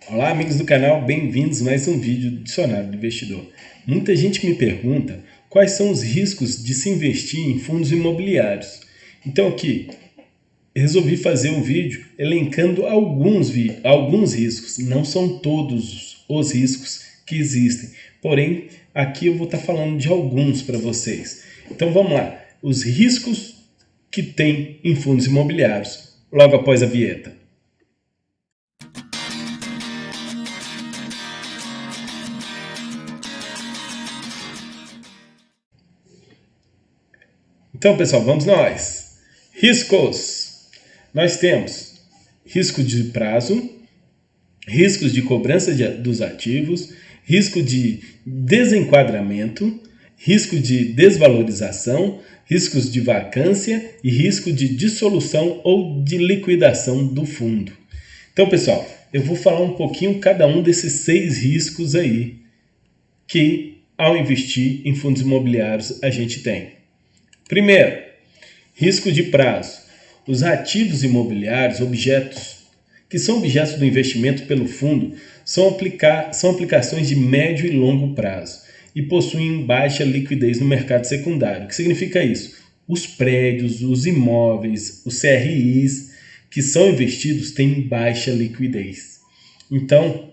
Olá, amigos do canal, bem-vindos a mais um vídeo do Dicionário do Investidor. Muita gente me pergunta quais são os riscos de se investir em fundos imobiliários. Então aqui, resolvi fazer um vídeo elencando alguns riscos, não são todos os riscos que existem, porém aqui eu vou estar falando de alguns para vocês. Então vamos lá, os riscos que tem em fundos imobiliários, logo após a vinheta. Então, pessoal, vamos nós. Riscos. Nós temos risco de prazo, riscos de cobrança dos ativos, risco de desenquadramento, risco de desvalorização, riscos de vacância e risco de dissolução ou de liquidação do fundo. Então, pessoal, eu vou falar um pouquinho cada um desses 6 riscos aí que, ao investir em fundos imobiliários, a gente tem. Primeiro, risco de prazo. Os ativos imobiliários, que são objetos do investimento pelo fundo, são aplicações de médio e longo prazo e possuem baixa liquidez no mercado secundário. O que significa isso? Os prédios, os imóveis, os CRIs que são investidos têm baixa liquidez. Então,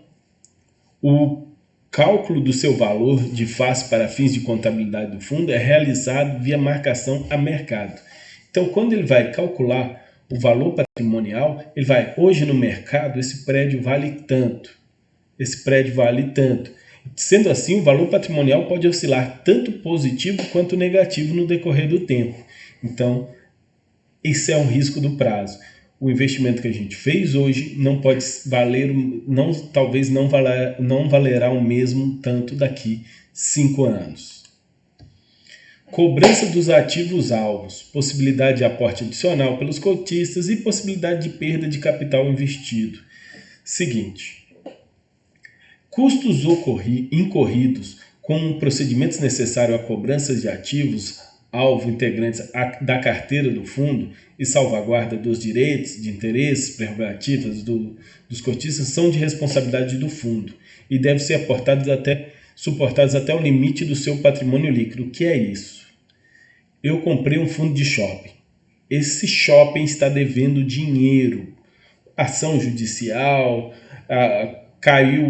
o cálculo do seu valor de face para fins de contabilidade do fundo é realizado via marcação a mercado. Então, quando ele vai calcular o valor patrimonial, ele vai, hoje no mercado, esse prédio vale tanto, esse prédio vale tanto. Sendo assim, o valor patrimonial pode oscilar tanto positivo quanto negativo no decorrer do tempo. Então, esse é um risco do prazo. O investimento que a gente fez hoje não pode valer, talvez não valerá o mesmo tanto daqui 5 anos. Cobrança dos ativos alvos, possibilidade de aporte adicional pelos cotistas e possibilidade de perda de capital investido. Seguinte, custos incorridos com procedimentos necessários à cobrança de ativos alvo integrantes da carteira do fundo e salvaguarda dos direitos, de interesses, prerrogativas dos cotistas são de responsabilidade do fundo e devem ser suportados até o limite do seu patrimônio líquido. O que é isso? Eu comprei um fundo de shopping. Esse shopping está devendo dinheiro. Ação judicial, caiu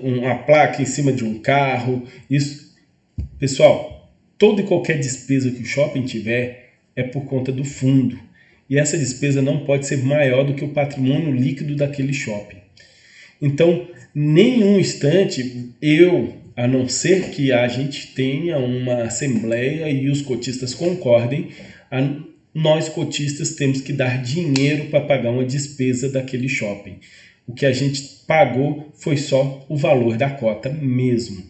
uma placa em cima de um carro. Isso, pessoal, toda e qualquer despesa que o shopping tiver é por conta do fundo. E essa despesa não pode ser maior do que o patrimônio líquido daquele shopping. Então, nenhum instante, a não ser que a gente tenha uma assembleia e os cotistas concordem, nós cotistas temos que dar dinheiro para pagar uma despesa daquele shopping. O que a gente pagou foi só o valor da cota mesmo.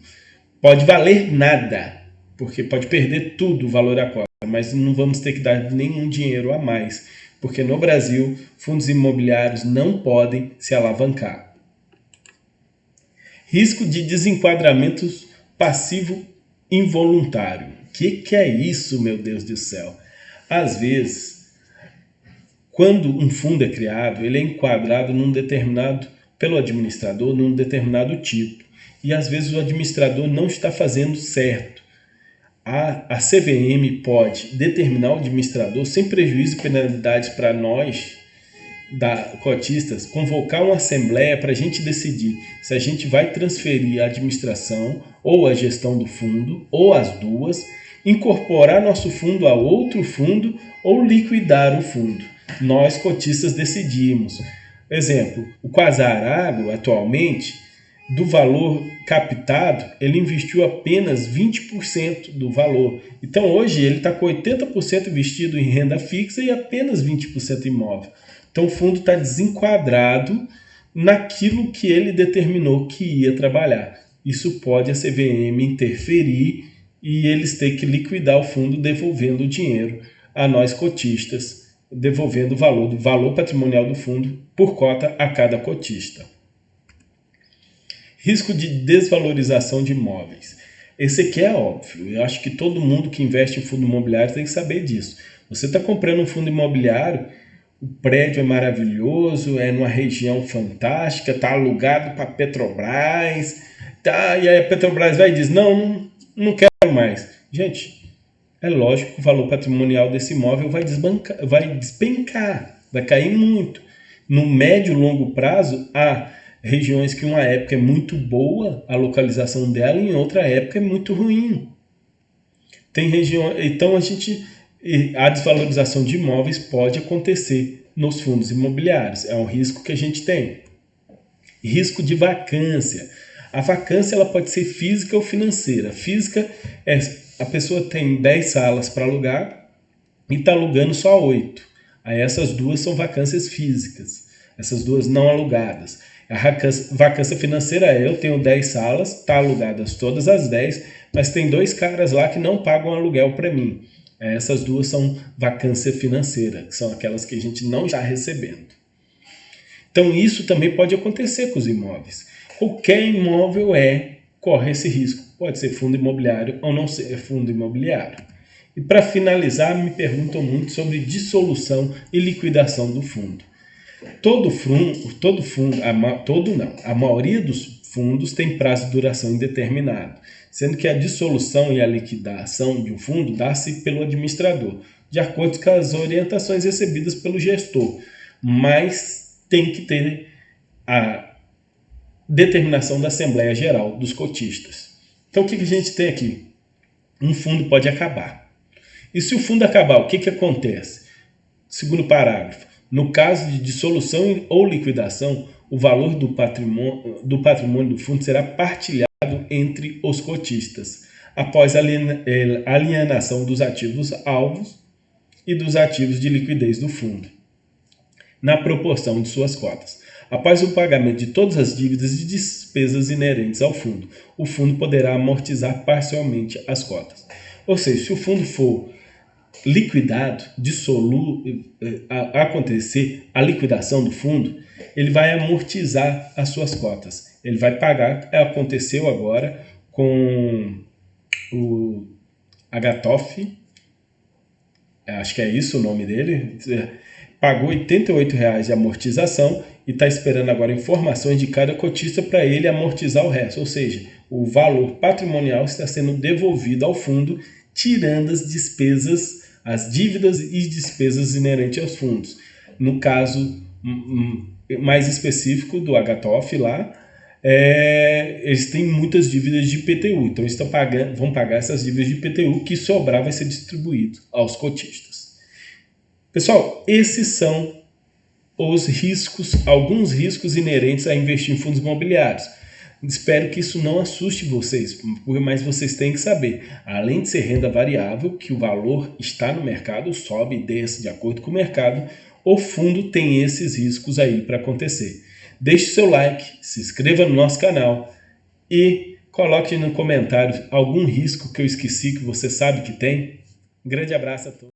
Pode valer nada, porque pode perder tudo o valor da cota, mas não vamos ter que dar nenhum dinheiro a mais, porque no Brasil, fundos imobiliários não podem se alavancar. Risco de desenquadramentos passivo involuntário. O que é isso, meu Deus do céu? Às vezes, quando um fundo é criado, ele é enquadrado pelo administrador num determinado tipo. E às vezes o administrador não está fazendo certo. A CVM pode determinar o administrador, sem prejuízo e penalidades para nós, cotistas, convocar uma assembleia para a gente decidir se a gente vai transferir a administração ou a gestão do fundo, ou as duas, incorporar nosso fundo a outro fundo ou liquidar o fundo. Nós, cotistas, decidimos. Exemplo, o Quasar Agro, atualmente, do valor captado, ele investiu apenas 20% do valor. Então, hoje, ele está com 80% investido em renda fixa e apenas 20% imóvel. Então, o fundo está desenquadrado naquilo que ele determinou que ia trabalhar. Isso pode a CVM interferir e eles ter que liquidar o fundo, devolvendo o dinheiro a nós cotistas, devolvendo o valor patrimonial do fundo por cota a cada cotista. Risco de desvalorização de imóveis. Esse aqui é óbvio. Eu acho que todo mundo que investe em fundo imobiliário tem que saber disso. Você está comprando um fundo imobiliário, o prédio é maravilhoso, é numa região fantástica, está alugado para a Petrobras, tá, e aí a Petrobras vai e diz, não quero mais. Gente, é lógico que o valor patrimonial desse imóvel vai despencar, vai cair muito. No médio e longo prazo, há regiões que uma época é muito boa, a localização dela, e em outra época é muito ruim. Tem região, então a desvalorização de imóveis pode acontecer nos fundos imobiliários, é um risco que a gente tem. Risco de vacância. A vacância ela pode ser física ou financeira. Física é a pessoa tem 10 salas para alugar e está alugando só 8. Aí essas duas são vacâncias físicas, essas duas não alugadas. A vacância financeira é, eu tenho 10 salas, está alugadas todas as 10, mas tem 2 caras lá que não pagam aluguel para mim. Essas duas são vacância financeira, que são aquelas que a gente não está recebendo. Então isso também pode acontecer com os imóveis. Qualquer imóvel corre esse risco. Pode ser fundo imobiliário ou não ser fundo imobiliário. E para finalizar, me perguntam muito sobre dissolução e liquidação do fundo. A maioria dos fundos tem prazo de duração indeterminado, sendo que a dissolução e a liquidação de um fundo dá-se pelo administrador, de acordo com as orientações recebidas pelo gestor, mas tem que ter a determinação da Assembleia Geral dos cotistas. Então o que a gente tem aqui? Um fundo pode acabar. E se o fundo acabar, o que acontece? Segundo parágrafo, no caso de dissolução ou liquidação, o valor do patrimônio do fundo será partilhado entre os cotistas, após a alienação dos ativos alvos e dos ativos de liquidez do fundo, na proporção de suas cotas. Após o pagamento de todas as dívidas e despesas inerentes ao fundo, o fundo poderá amortizar parcialmente as cotas. Ou seja, se o fundo for liquidado, acontecer a liquidação do fundo, ele vai amortizar as suas cotas. Ele vai pagar, aconteceu agora com o Agatoff, acho que é isso o nome dele, pagou R$ 88,00 de amortização e está esperando agora informações de cada cotista para ele amortizar o resto. Ou seja, o valor patrimonial está sendo devolvido ao fundo, tirando as despesas, as dívidas e despesas inerentes aos fundos. No caso mais específico do Agatoff lá, eles têm muitas dívidas de IPTU, então eles vão pagar essas dívidas de IPTU, que sobrar vai ser distribuído aos cotistas. Pessoal, esses são os riscos, alguns riscos inerentes a investir em fundos imobiliários. Espero que isso não assuste vocês, mas vocês têm que saber, além de ser renda variável, que o valor está no mercado, sobe e desce de acordo com o mercado, o fundo tem esses riscos aí para acontecer. Deixe seu like, se inscreva no nosso canal e coloque no comentário algum risco que eu esqueci que você sabe que tem. Um grande abraço a todos.